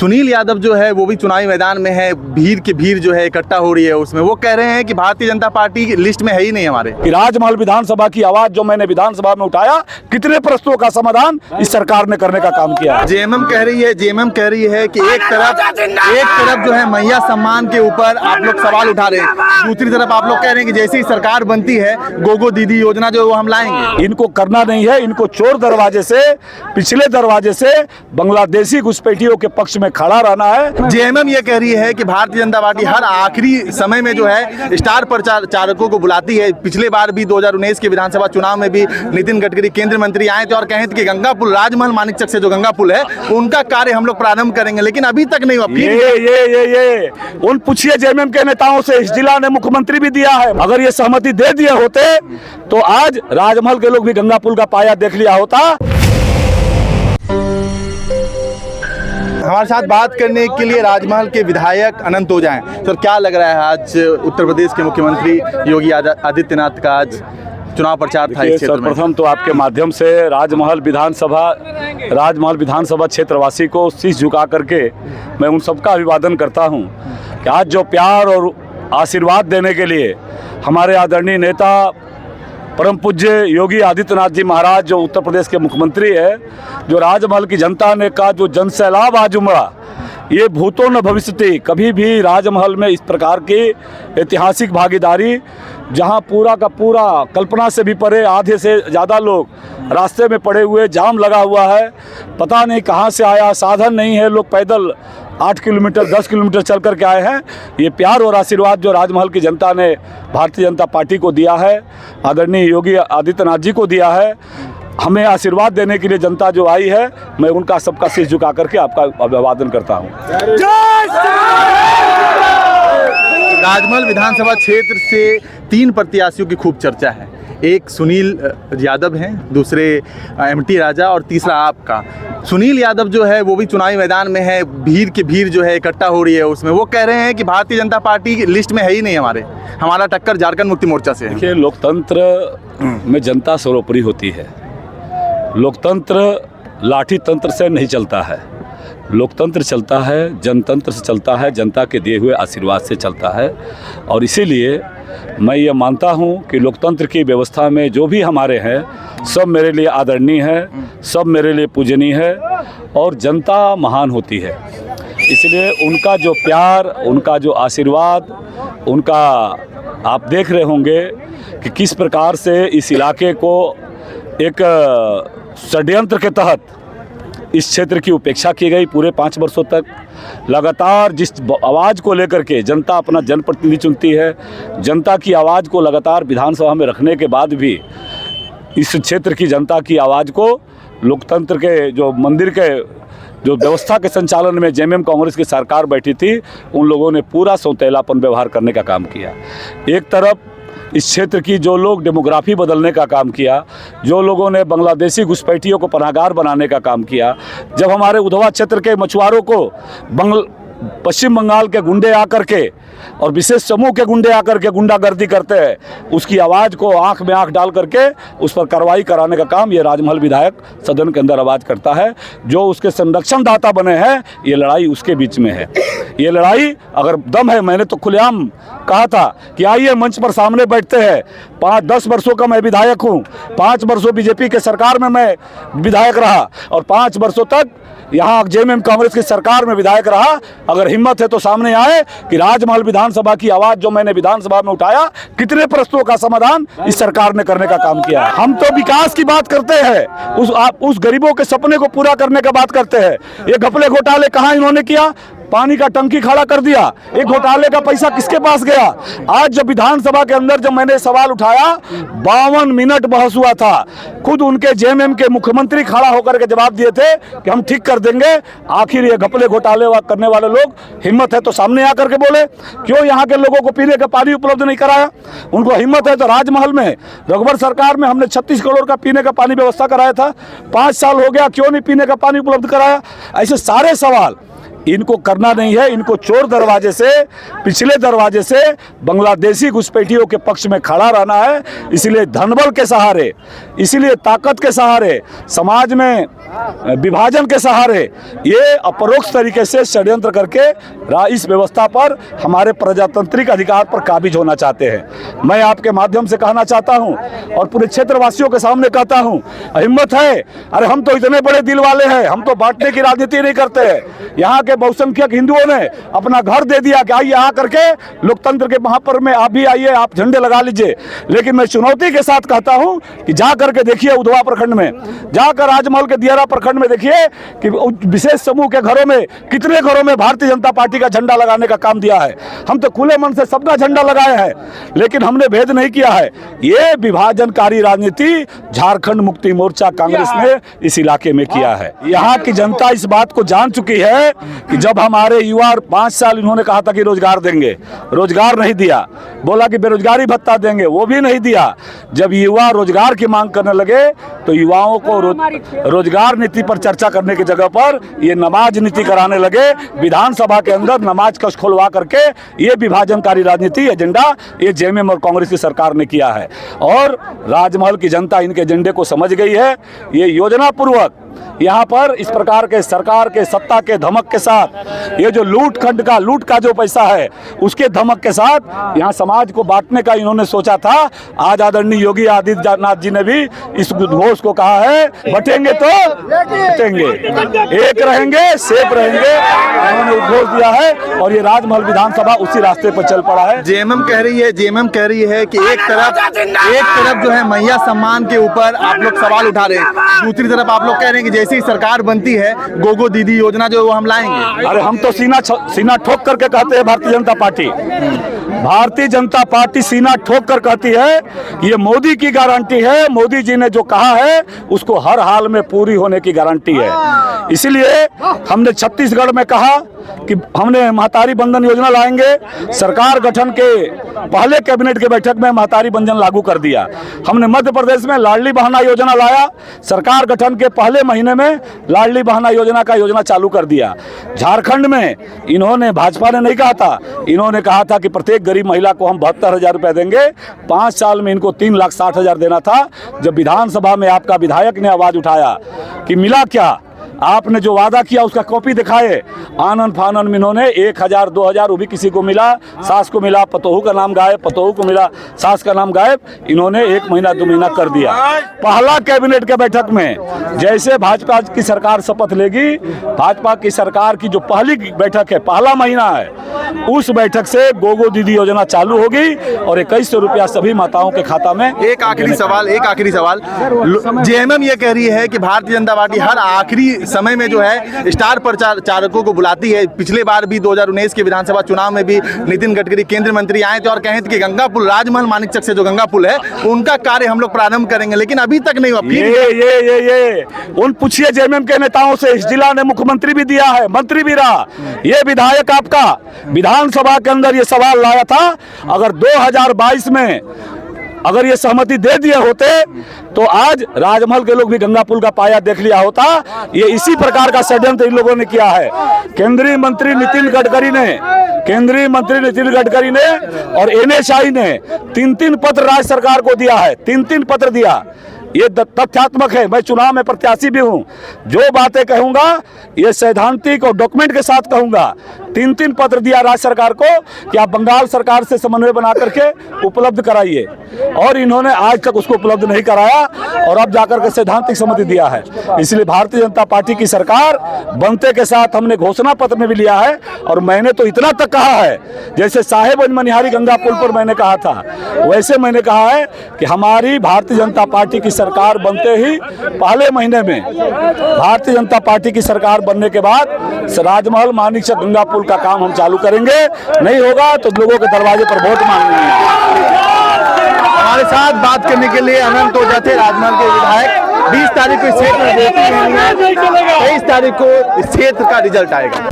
सुनील यादव जो है वो भी चुनावी मैदान में है। भीड़ की भीड़ जो है इकट्ठा हो रही है उसमें। वो कह रहे हैं कि भारतीय जनता पार्टी की लिस्ट में है ही नहीं हमारे। कि राजमहल विधानसभा की आवाज जो मैंने विधानसभा में उठाया, कितने प्रश्नों का समाधान इस सरकार ने करने का काम किया। जेएमएम कह रही है कि एक तरफ जो है मैया सम्मान के ऊपर आप लोग सवाल उठा रहे हैं, दूसरी तरफ आप लोग कह रहे हैं कि जैसी सरकार बनती है गोगो दीदी योजना जो है वो हम लाएंगे। इनको करना नहीं है, इनको चोर दरवाजे से, पिछले दरवाजे से बांग्लादेशी घुसपैठियों के पक्ष में खड़ा रहना है। जेएमएम ये कह रही है कि भारतीय जनता पार्टी हर आखिरी समय में जो है स्टार प्रचारकों को बुलाती है। पिछले बार भी 2019 के विधानसभा चुनाव में भी नितिन गडकरी केंद्रीय मंत्री आए थे और कहे थे कि गंगा पुल, राजमहल मानिकचक से जो गंगा पुल है उनका कार्य हम लोग प्रारंभ करेंगे, लेकिन अभी तक नहीं हुआ। ये उन पूछिए जेएमएम के नेताओं से, इस जिला ने मुख्यमंत्री भी दिया है। अगर ये सहमति दे दिए होते तो आज राजमहल के लोग भी गंगा पुल का पाया देख लिया होता। हमारे साथ बात करने के लिए राजमहल के विधायक अनंत ओझा हैं। सर, क्या लग रहा है आज उत्तर प्रदेश के मुख्यमंत्री योगी आदित्यनाथ का आज चुनाव प्रचार था इस क्षेत्र में? सर्वप्रथम तो आपके माध्यम से राजमहल विधानसभा क्षेत्रवासी को शीश झुका करके मैं उन सबका अभिवादन करता हूं कि आज जो प्यार और आशीर्वाद देने के लिए हमारे आदरणीय नेता परम पूज्य योगी आदित्यनाथ जी महाराज जो उत्तर प्रदेश के मुख्यमंत्री है, जो राजमहल की जनता ने का जो जनसैलाब आज उमड़ा, ये भूतो न भविष्यति। कभी भी राजमहल में इस प्रकार की ऐतिहासिक भागीदारी, जहां पूरा का पूरा कल्पना से भी परे, आधे से ज़्यादा लोग रास्ते में पड़े हुए, जाम लगा हुआ है, पता नहीं कहां से आया, साधन नहीं है, लोग पैदल 8 किलोमीटर 10 किलोमीटर चल कर के आए हैं। ये प्यार और आशीर्वाद जो राजमहल की जनता ने भारतीय जनता पार्टी को दिया है, आदरणीय योगी आदित्यनाथ जी को दिया है, हमें आशीर्वाद देने के लिए जनता जो आई है, मैं उनका सबका शीश झुका करके आपका अभिवादन करता हूँ। राजमहल विधानसभा क्षेत्र से 3 प्रत्याशियों की खूब चर्चा है। एक सुनील यादव हैं, दूसरे एमटी राजा और तीसरा आपका। सुनील यादव जो है वो भी चुनावी मैदान में है। भीड़ की भीड़ जो है इकट्ठा हो रही है उसमें। वो कह रहे हैं कि भारतीय जनता पार्टी की लिस्ट में है ही नहीं हमारे, हमारा टक्कर झारखंड मुक्ति मोर्चा से है। देखिए, लोकतंत्र में जनता सर्वोपरि होती है। लोकतंत्र लाठी तंत्र से नहीं चलता है, लोकतंत्र चलता है जनतंत्र से चलता है, जनता के दिए हुए आशीर्वाद से चलता है। और इसीलिए मैं ये मानता हूँ कि लोकतंत्र की व्यवस्था में जो भी हमारे हैं सब मेरे लिए आदरणीय है, सब मेरे लिए पूजनीय है और जनता महान होती है। इसलिए उनका जो प्यार, उनका जो आशीर्वाद, उनका आप देख रहे होंगे कि किस प्रकार से इस इलाके को एक षड्यंत्र के तहत इस क्षेत्र की उपेक्षा की गई। पूरे 5 वर्षों तक लगातार जिस आवाज़ को लेकर के जनता अपना जनप्रतिनिधि चुनती है, जनता की आवाज़ को लगातार विधानसभा में रखने के बाद भी इस क्षेत्र की जनता की आवाज़ को लोकतंत्र के जो मंदिर के जो व्यवस्था के संचालन में जेएमएम कांग्रेस की सरकार बैठी थी, उन लोगों ने पूरा सौतेलापन व्यवहार करने का काम किया। एक तरफ इस क्षेत्र की जो लोग डेमोग्राफी बदलने का काम किया, जो लोगों ने बांग्लादेशी घुसपैठियों को पनाहगार बनाने का काम किया। जब हमारे उधवा क्षेत्र के मछुआरों को पश्चिम बंगाल के गुंडे आकर के और विशेष समूह के गुंडे आकर के गुंडागर्दी करते हैं, उसकी आवाज़ को आंख में आंख डाल करके उस पर कार्रवाई कराने का काम ये राजमहल विधायक सदन के अंदर आवाज़ करता है। जो उसके संरक्षणदाता बने हैं, ये लड़ाई उसके बीच में है। ये लड़ाई अगर दम है, मैंने तो खुलेआम कहा था कि आइए मंच पर सामने बैठते हैं। 5-10 वर्षों का मैं विधायक हूँ, 5 वर्षों बीजेपी के सरकार में मैं विधायक रहा और 5 वर्षों तक यहाँ जेएमएम कांग्रेस की सरकार में विधायक रहा। अगर हिम्मत है तो सामने आए कि राजमहल विधानसभा की आवाज़ जो मैंने विधानसभा में उठाया, कितने प्रश्नों का समाधान इस सरकार ने करने का काम किया है। हम तो विकास की बात करते हैं, उस गरीबों के सपने को पूरा करने का बात करते हैं। ये घपले घोटाले कहाँ इन्होंने किया? पानी का टंकी खड़ा कर दिया। एक घोटाले का पैसा किसके पास गया? आज जब विधानसभा के अंदर जब मैंने सवाल उठाया, 52 मिनट बहस हुआ था। खुद उनके जेएमएम के मुख्यमंत्री खड़ा होकर के जवाब दिए थे कि हम ठीक कर देंगे। आखिर ये घपले घोटाले करने वाले लोग, हिम्मत है तो सामने आकर के बोले, क्यों यहाँ के लोगों को पीने का पानी उपलब्ध नहीं कराया? उनको हिम्मत है तो राजमहल में रघुवर सरकार में हमने 36 करोड़ का पीने का पानी व्यवस्था कराया था, 5 साल हो गया, क्यों नहीं पीने का पानी उपलब्ध कराया? ऐसे सारे सवाल इनको करना नहीं है। इनको चोर दरवाजे से, पिछले दरवाजे से बांग्लादेशी घुसपैठियों के पक्ष में खड़ा रहना है। इसलिए धनबल के सहारे, इसीलिए ताकत के सहारे समाज में विभाजन के सहारे ये अपरोक्ष तरीके से षड्यंत्र करके इस व्यवस्था पर, हमारे प्रजातांत्रिक अधिकार पर काबिज होना चाहते हैं। मैं आपके माध्यम से कहना चाहता हूं और पूरे क्षेत्रवासियों के सामने कहता हूं, हिम्मत है, अरे हम तो इतने बड़े दिल वाले हैं, हम तो बांटने की राजनीति नहीं करते हैं। यहाँ के बहुसंख्यक हिंदुओं ने अपना घर दे दिया कि आइए यहाँ करके लोकतंत्र के महापर्व में आप भी आइए, आप झंडे लगा लीजिए। लेकिन मैं चुनौती के साथ कहता हूं कि जा करके देखिए उधवा प्रखंड में, जाकर राजमहल के दियारा प्रखंड में देखिए कि विशेष समूह के घरों में कितने घरों में भारतीय जनता पार्टी का झंडा लगाने का काम दिया है। हम तो खुले मन से सबका झंडा लगाए हैं, लेकिन हमने भेद नहीं किया है। ये विभाजनकारी राजनीति झारखंड मुक्ति मोर्चा कांग्रेस ने इस इलाके में किया है। यहाँ की जनता इस बात को जान चुकी है कि जब हमारे युवा 5 साल इन्होंने कहा था कि रोजगार देंगे, रोजगार नहीं दिया, बोला कि बेरोजगारी भत्ता देंगे, वो भी नहीं दिया। जब युवा रोजगार की मांग करने लगे तो युवाओं को रोजगार नीति पर चर्चा करने की जगह पर ये नमाज नीति कराने लगे। विधानसभा के अंदर नमाज कक्ष खोलवा करके ये विभाजनकारी राजनीति एजेंडा ये जेएमएम और कांग्रेस की सरकार ने किया है। और राजमहल की जनता इनके एजेंडे को समझ गई है। ये योजना पूर्वक यहाँ पर इस प्रकार के सरकार के सत्ता के धमक के साथ, ये जो लूट का जो पैसा है उसके धमक के साथ यहाँ समाज को बांटने का इन्होंने सोचा था। आज आदरणीय योगी आदित्यनाथ जी ने भी इस उद्घोष को कहा है, बटेंगे तो बटेंगे, एक रहेंगे सेफ रहेंगे, उन्होंने उद्घोष दिया है। और ये राजमहल विधानसभा उसी रास्ते पर चल पड़ा है। जेएमएम कह रही है कि एक तरफ जो है मैया सम्मान के ऊपर आप लोग सवाल उठा रहे हैं, दूसरी तरफ आप लोग कह रहे हैं कि जैसे ही सरकार बनती है गोगो दीदी योजना जो वो हम लाएंगे। अरे हम तो सीना ठोक करके कहते हैं, भारतीय जनता पार्टी सीना ठोक कर कहती है ये मोदी की गारंटी है। मोदी जी ने जो कहा है उसको हर हाल में पूरी होने की गारंटी है। इसलिए हमने छत्तीसगढ़ में कहा कि हमने महतारी बंधन योजना लाएंगे। सरकार गठन के पहले कैबिनेट की बैठक में महतारी बंधन लागू कर दिया। हमने मध्य प्रदेश में लाडली बहना योजना लाया, सरकार गठन के पहले महीने में लाडली बहना योजना का योजना चालू कर दिया। झारखंड में इन्होंने, भाजपा ने नहीं कहा था, इन्होंने कहा था कि प्रत्येक गरीब महिला को हम 72,000 रुपए देंगे। 5 साल में इनको 3,60,000 देना था। जब विधानसभा में आपका विधायक ने आवाज उठाया कि मिला क्या, आपने जो वादा किया उसका कॉपी दिखाए, आनन फानन में इन्होंने 1,000 2,000 वो भी किसी को मिला, सास को मिला, पतोहू का नाम गायब, पतोहू को मिला, सास का नाम गायब। इन्होंने 1 महीना 2 महीना कर दिया। पहला कैबिनेट के बैठक में जैसे भाजपा की सरकार शपथ लेगी, भाजपा की सरकार की जो पहली बैठक है, पहला महीना है, उस बैठक से गोगो दीदी योजना चालू होगी और 2100 रुपया सभी माताओं के खाता में। एक आखिरी सवाल, जेएमएम ये कह रही है कि भारतीय जनता पार्टी हर आखिरी समय में जो है स्टार प्रचारकों को बुलाती है। पिछले बार भी 2019 के विधानसभा चुनाव में भी नितिन गडकरी केंद्रीय मंत्री आए थे और कहे थे कि गंगा पुल, राजमहल मानिकचक से जो गंगा पुल है उनका कार्य हम लोग प्रारंभ करेंगे, लेकिन अभी तक नहीं हुआ। ये उन पूछिए जेएमएम के नेताओं से। इस जिला ने मुख्यमंत्री भी दिया है, मंत्री भी रहा। ये विधायक आपका विधानसभा के अंदर ये सवाल लाया था, अगर 2022 में अगर ये सहमति दे दिए होते तो आज राजमहल के लोग भी गंगा पुल का पाया देख लिया होता। ये इसी प्रकार का षड्यंत्र इन लोगों ने किया है। केंद्रीय मंत्री नितिन गडकरी ने और NHAI ने 3 पत्र राज्य सरकार को दिया है, 3 पत्र दिया। ये तथ्यात्मक है। मैं चुनाव में प्रत्याशी भी हूं, जो बातें कहूंगा ये सैद्धांतिक और डॉक्यूमेंट के साथ कहूंगा। 3 पत्र दिया राज्य सरकार को कि आप बंगाल सरकार से समन्वय बना करके उपलब्ध कराइए, और इन्होंने आज तक उसको उपलब्ध नहीं कराया और अब जाकर के सैद्धांतिक सहमति दिया है। इसलिए भारतीय जनता पार्टी की सरकार बनते के साथ हमने घोषणा पत्र में भी लिया है, और मैंने तो इतना तक कहा है, जैसे साहेबगंज मनिहारी गंगा पुल पर मैंने कहा था, वैसे मैंने कहा है कि हमारी भारतीय जनता पार्टी की सरकार बनते ही पहले महीने में, भारतीय जनता पार्टी की सरकार बनने के बाद राजमहल मानिकचक गंगा पुल का काम हम चालू करेंगे। नहीं होगा तो लोगों के दरवाजे पर वोट मांगेंगे। हमारे साथ बात करने के लिए अनंत ओझा थे, राजमहल के विधायक। 20 तारीख को इस क्षेत्र में वोटिंग होनी है, 23 तारीख को इस क्षेत्र का रिजल्ट आएगा।